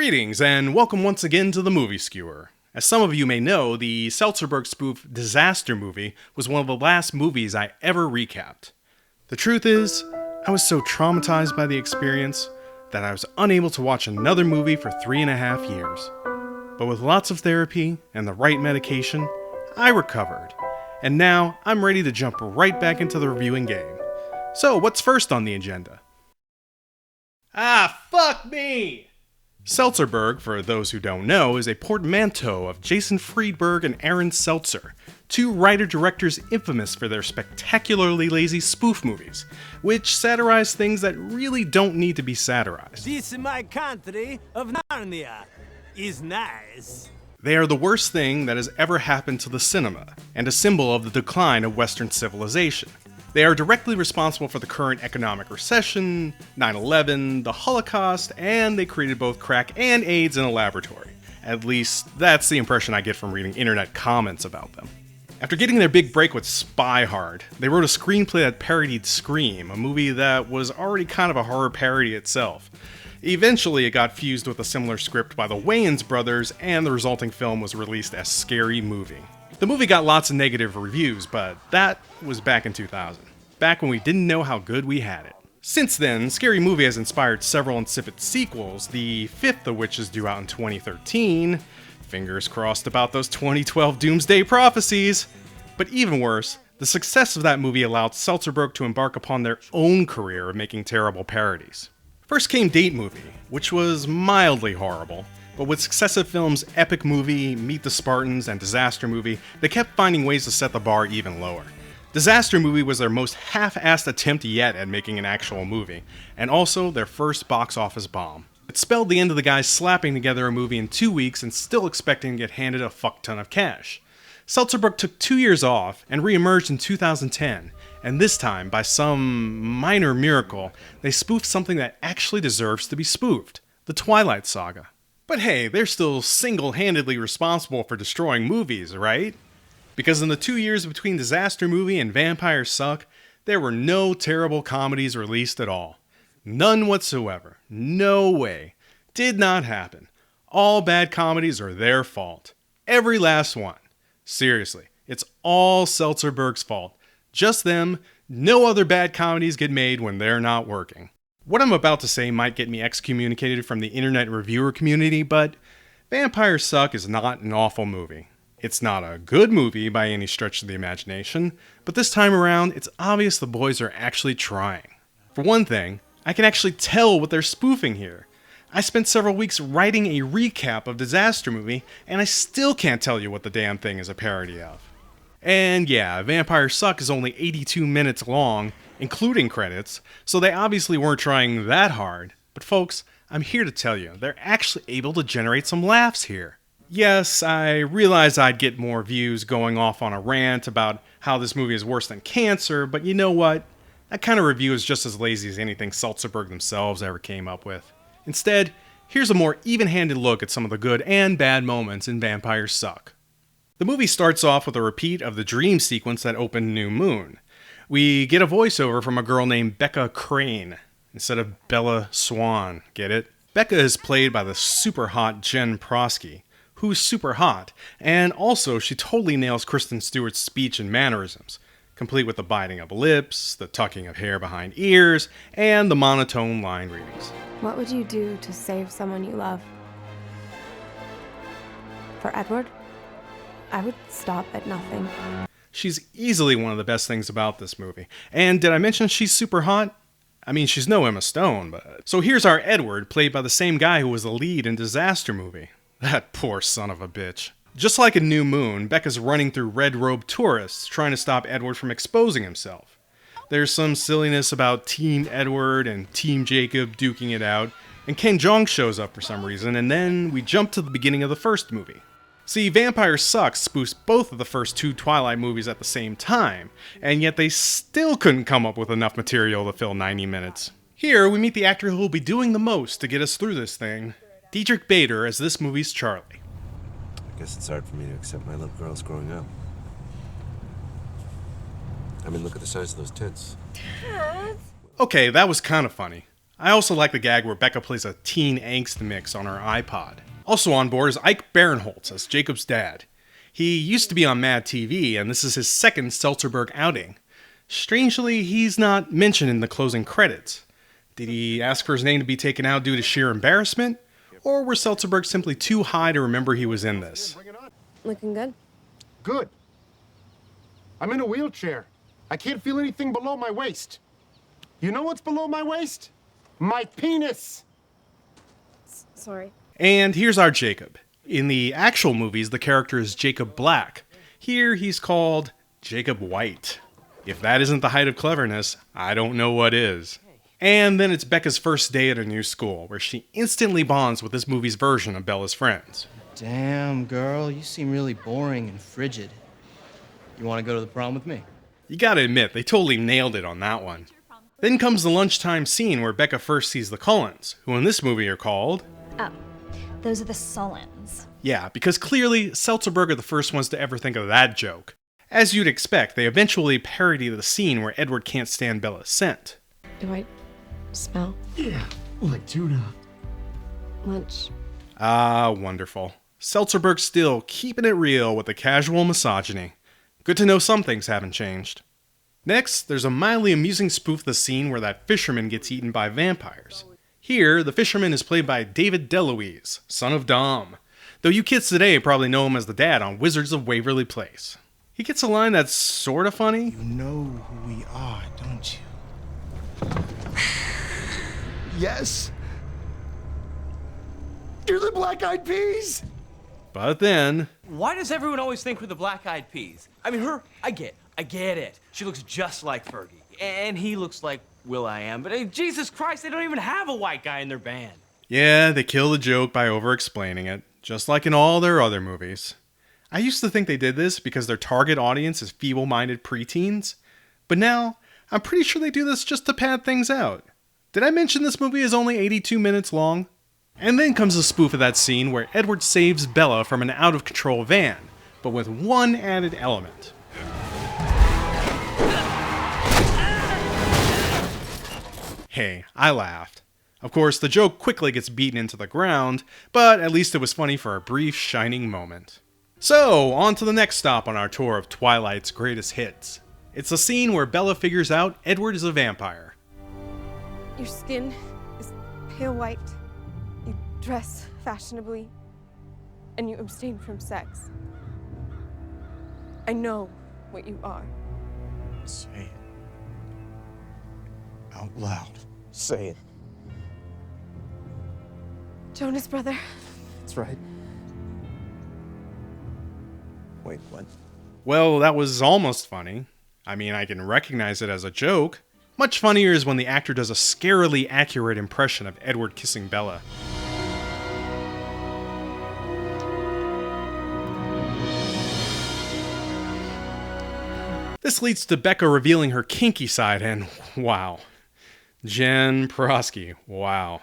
Greetings, and welcome once again to the Movie Skewer. As some of you may know, the Seltzerberg spoof Disaster Movie was one of the last movies I ever recapped. The truth is, I was so traumatized by the experience that I was unable to watch another movie for 3.5 years. But with lots of therapy and the right medication, I recovered. And now, I'm ready to jump right back into the reviewing game. So, what's first on the agenda? Fuck me! Seltzerberg, for those who don't know, is a portmanteau of Jason Friedberg and Aaron Seltzer, two writer-directors infamous for their spectacularly lazy spoof movies, which satirize things that really don't need to be satirized. This in my country of Narnia is nice. They are the worst thing that has ever happened to the cinema, and a symbol of the decline of Western civilization. They are directly responsible for the current economic recession, 9/11, the Holocaust, and they created both crack and AIDS in a laboratory. At least, that's the impression I get from reading internet comments about them. After getting their big break with Spy Hard, they wrote a screenplay that parodied Scream, a movie that was already kind of a horror parody itself. Eventually, it got fused with a similar script by the Wayans brothers, and the resulting film was released as Scary Movie. The movie got lots of negative reviews, but that was back in 2000, back when we didn't know how good we had it. Since then, Scary Movie has inspired several insipid sequels, the fifth of which is due out in 2013. Fingers crossed about those 2012 Doomsday Prophecies. But even worse, the success of that movie allowed Seltzerberg to embark upon their own career of making terrible parodies. First came Date Movie, which was mildly horrible. But with successive films Epic Movie, Meet the Spartans, and Disaster Movie, they kept finding ways to set the bar even lower. Disaster Movie was their most half-assed attempt yet at making an actual movie, and also their first box office bomb. It spelled the end of the guys slapping together a movie in 2 weeks and still expecting to get handed a fuck ton of cash. Seltzerberg took 2 years off and re-emerged in 2010, and this time, by some minor miracle, they spoofed something that actually deserves to be spoofed, the Twilight Saga. But hey, they're still single-handedly responsible for destroying movies, right? Because in the 2 years between Disaster Movie and Vampire Suck, there were no terrible comedies released at all. None whatsoever. No way. Did not happen. All bad comedies are their fault. Every last one. Seriously, it's all Seltzerberg's fault. Just them. No other bad comedies get made when they're not working. What I'm about to say might get me excommunicated from the internet reviewer community, but Vampire Suck is not an awful movie. It's not a good movie by any stretch of the imagination, but this time around, it's obvious the boys are actually trying. For one thing, I can actually tell what they're spoofing here. I spent several weeks writing a recap of Disaster Movie, and I still can't tell you what the damn thing is a parody of. And yeah, Vampire Suck is only 82 minutes long, including credits, so they obviously weren't trying that hard. But folks, I'm here to tell you, they're actually able to generate some laughs here. Yes, I realize I'd get more views going off on a rant about how this movie is worse than cancer, but you know what? That kind of review is just as lazy as anything Seltzerberg themselves ever came up with. Instead, here's a more even-handed look at some of the good and bad moments in Vampire Suck. The movie starts off with a repeat of the dream sequence that opened New Moon. We get a voiceover from a girl named Becca Crane, instead of Bella Swan, get it? Becca is played by the super hot Jen Prosky, who's super hot, and also she totally nails Kristen Stewart's speech and mannerisms, complete with the biting of lips, the tucking of hair behind ears, and the monotone line readings. What would you do to save someone you love? For Edward? I would stop at nothing. She's easily one of the best things about this movie. And did I mention she's super hot? I mean, she's no Emma Stone, but... So here's our Edward, played by the same guy who was the lead in Disaster Movie. That poor son of a bitch. Just like in New Moon, Becca's running through red-robed tourists, trying to stop Edward from exposing himself. There's some silliness about Team Edward and Team Jacob duking it out, and Ken Jeong shows up for some reason, and then we jump to the beginning of the first movie. See, Vampire Suck spoofs both of the first two Twilight movies at the same time, and yet they still couldn't come up with enough material to fill 90 minutes. Here, we meet the actor who will be doing the most to get us through this thing, Diedrich Bader as this movie's Charlie. I guess it's hard for me to accept my little girls growing up. I mean, look at the size of those tits. Okay, that was kind of funny. I also like the gag where Becca plays a teen angst mix on her iPod. Also on board is Ike Barenholtz as Jacob's dad. He used to be on Mad TV, and this is his second Seltzerberg outing. Strangely, he's not mentioned in the closing credits. Did he ask for his name to be taken out due to sheer embarrassment? Or were Seltzerberg simply too high to remember he was in this? Looking good. Good. I'm in a wheelchair. I can't feel anything below my waist. You know what's below my waist? My penis! Sorry. And here's our Jacob. In the actual movies, the character is Jacob Black. Here, he's called Jacob White. If that isn't the height of cleverness, I don't know what is. And then it's Becca's first day at a new school, where she instantly bonds with this movie's version of Bella's friends. Damn, girl, you seem really boring and frigid. You want to go to the prom with me? You gotta admit, they totally nailed it on that one. Then comes the lunchtime scene where Becca first sees the Cullens, who in this movie are called... Oh, those are the Sullens. Yeah, because clearly, Seltzerberg are the first ones to ever think of that joke. As you'd expect, they eventually parody the scene where Edward can't stand Bella's scent. Do I smell Yeah, like tuna. lunch? Ah, wonderful. Seltzerberg still keeping it real with the casual misogyny. Good to know some things haven't changed. Next, there's a mildly amusing spoof of the scene where that fisherman gets eaten by vampires. Here, the fisherman is played by David DeLuise, son of Dom, though you kids today probably know him as the dad on Wizards of Waverly Place. He gets a line that's sorta funny. You know who we are, don't you? Yes. You're the Black Eyed Peas! But then, Why does everyone always think we're the Black-Eyed Peas? I mean, I get it. She looks just like Fergie. And he looks like Will.I.Am. But Jesus Christ, they don't even have a white guy in their band. yeah, they kill the joke by over-explaining it, just like in all their other movies. I used to think they did this because their target audience is feeble-minded preteens, but now, I'm pretty sure they do this just to pad things out. Did I mention this movie is only 82 minutes long? And then comes a spoof of that scene where Edward saves Bella from an out-of-control van, but with one added element. Hey, I laughed. Of course, the joke quickly gets beaten into the ground, but at least it was funny for a brief, shining moment. So, on to the next stop on our tour of Twilight's greatest hits. It's a scene where Bella figures out Edward is a vampire. Your skin is pale white. You dress fashionably. And you abstain from sex. I know what you are. Say it. Out loud. Say it. Jonas brother. That's right. Wait, what? Well, that was almost funny. I mean, I can recognize it as a joke. Much funnier is when the actor does a scarily accurate impression of Edward kissing Bella. This leads to Becca revealing her kinky side, and wow. Jen Prosky, wow.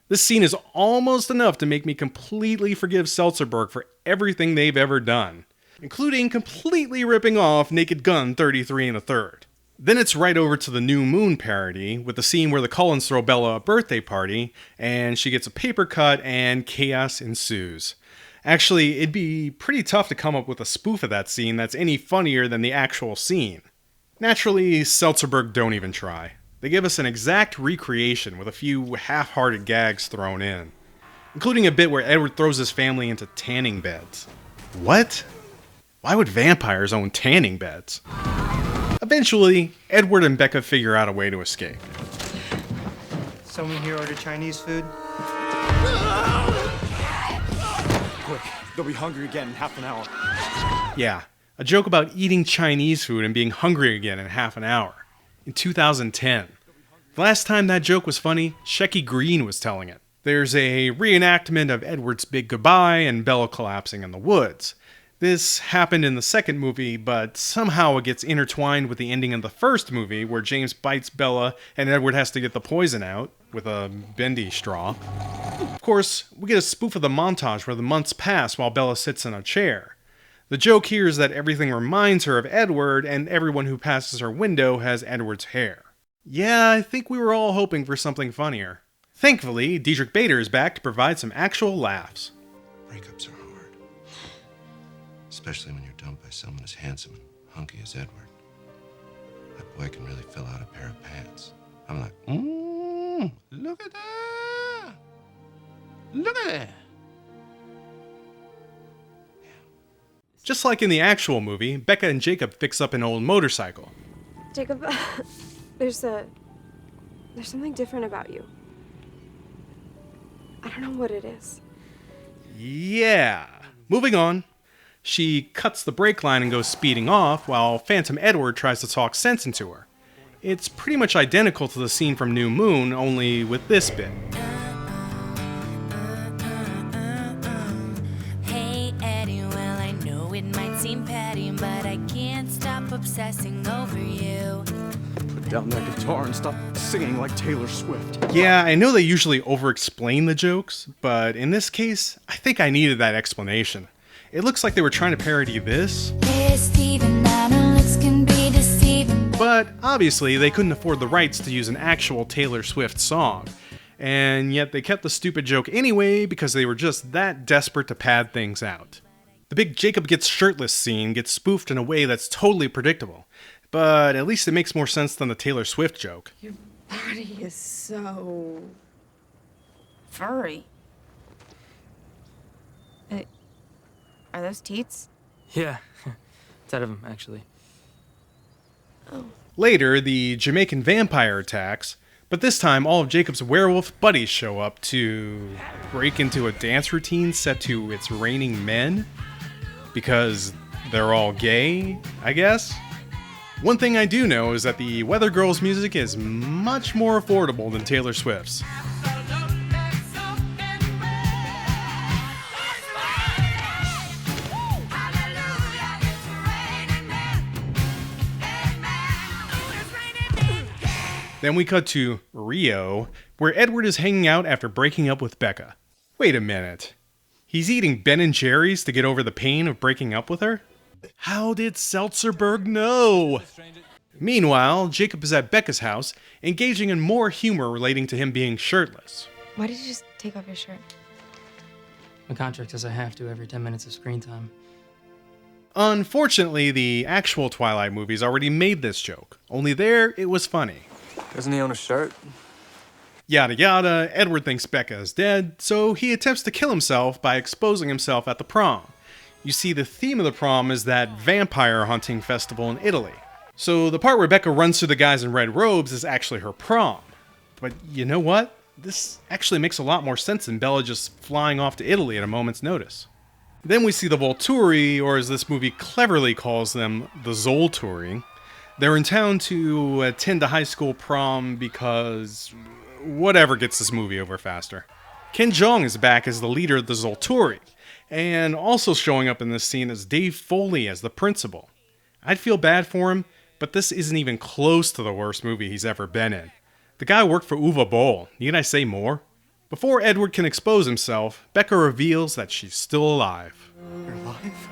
This scene is almost enough to make me completely forgive Seltzerberg for everything they've ever done, including completely ripping off Naked Gun 33 1/3. Then it's right over to the new Moon Parody, with the scene where the Cullens throw Bella a birthday party, and she gets a paper cut, and chaos ensues. Actually, it'd be pretty tough to come up with a spoof of that scene that's any funnier than the actual scene. Naturally, Seltzerberg don't even try. They give us an exact recreation with a few half-hearted gags thrown in, including a bit where Edward throws his family into tanning beds. What? Why would vampires own tanning beds? Eventually, Edward and Becca figure out a way to escape. Someone here order Chinese food? Quick, they'll be hungry again in half an hour. Yeah, a joke about eating Chinese food and being hungry again in half an hour. In 2010. The last time that joke was funny, Shecky Green was telling it. There's a reenactment of Edward's big goodbye and Bella collapsing in the woods. This happened in the second movie, but somehow it gets intertwined with the ending of the first movie, where James bites Bella and Edward has to get the poison out with a bendy straw. Of course, we get a spoof of the montage where the months pass while Bella sits in a chair. The joke here is that everything reminds her of Edward, and everyone who passes her window has Edward's hair. Yeah, I think we were all hoping for something funnier. Thankfully, Diedrich Bader is back to provide some actual laughs. Breakups are hard. Especially when you're dumped by someone as handsome and hunky as Edward. That boy can really fill out a pair of pants. I'm like, look at that! Look at that! Just like in the actual movie, Becca and Jacob fix up an old motorcycle. Jacob, there's something different about you. I don't know what it is. Yeah. Moving on. She cuts the brake line and goes speeding off, while Phantom Edward tries to talk sense into her. It's pretty much identical to the scene from New Moon, only with this bit. Hey Eddie, well I know it might seem petty, but I can't stop obsessing over you. Put down that guitar and stop singing like Taylor Swift. Yeah, I know they usually over-explain the jokes, but in this case, I think I needed that explanation. It looks like they were trying to parody this, but obviously they couldn't afford the rights to use an actual Taylor Swift song. And yet they kept the stupid joke anyway because they were just that desperate to pad things out. The big Jacob gets shirtless scene gets spoofed in a way that's totally predictable, but at least it makes more sense than the Taylor Swift joke. Your body is so furry. Are those teats? Yeah, 10 of them, actually. Later, the Jamaican vampire attacks, but this time all of Jacob's werewolf buddies show up to break into a dance routine set to It's Raining Men, because they're all gay, I guess? One thing I do know is that the Weather Girls music is much more affordable than Taylor Swift's. Then we cut to Rio, where Edward is hanging out after breaking up with Becca. Wait a minute. He's eating Ben & Jerry's to get over the pain of breaking up with her? How did Seltzerberg know? Meanwhile, Jacob is at Becca's house, engaging in more humor relating to him being shirtless. Why did you just take off your shirt? My contract says I have to every 10 minutes of screen time. Unfortunately, the actual Twilight movies already made this joke. Only there, it was funny. Doesn't he own a shirt? Yada yada, Edward thinks Becca is dead, so he attempts to kill himself by exposing himself at the prom. You see, the theme of the prom is that vampire hunting festival in Italy. So the part where Becca runs through the guys in red robes is actually her prom. But you know what? This actually makes a lot more sense than Bella just flying off to Italy at a moment's notice. Then we see the Volturi, or as this movie cleverly calls them, the Zolturi. They're in town to attend a high school prom because whatever gets this movie over faster. Ken Jeong is back as the leader of the Zolturi, and also showing up in this scene is Dave Foley as the principal. I'd feel bad for him, but this isn't even close to the worst movie he's ever been in. The guy worked for Uwe Boll, need I say more? Before Edward can expose himself, Becca reveals that she's still alive. You're alive?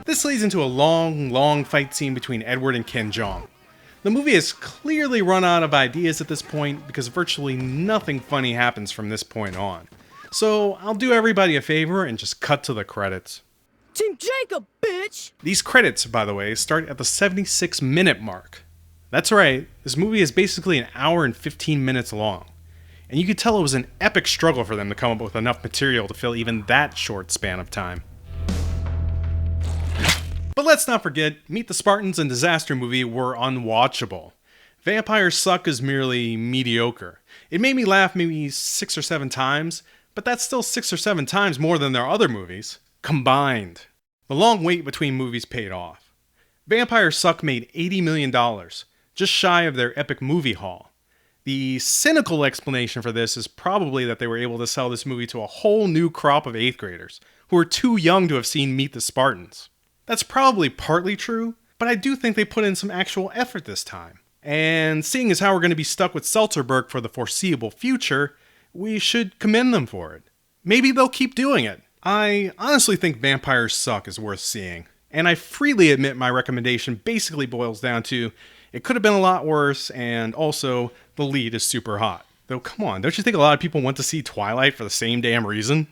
This leads into a long fight scene between Edward and Ken Jeong. The movie has clearly run out of ideas at this point because virtually nothing funny happens from this point on. So I'll do everybody a favor and just cut to the credits. Team Jacob, bitch! These credits, by the way, start at the 76-minute mark. That's right, this movie is basically an hour and 15 minutes long. And you could tell it was an epic struggle for them to come up with enough material to fill even that short span of time. But let's not forget, Meet the Spartans and Disaster Movie were unwatchable. Vampires Suck is merely mediocre. It made me laugh maybe 6 or 7 times, but that's still 6 or 7 times more than their other movies, combined. The long wait between movies paid off. Vampires Suck made $80 million, just shy of their epic movie haul. The cynical explanation for this is probably that they were able to sell this movie to a whole new crop of 8th graders, who are too young to have seen Meet the Spartans. That's probably partly true, but I do think they put in some actual effort this time. And seeing as how we're going to be stuck with Seltzerberg for the foreseeable future, we should commend them for it. Maybe they'll keep doing it. I honestly think Vampires Suck is worth seeing, and I freely admit my recommendation basically boils down to, It could have been a lot worse, and also, the lead is super hot. Though, come on, don't you think a lot of people went to see Twilight for the same damn reason?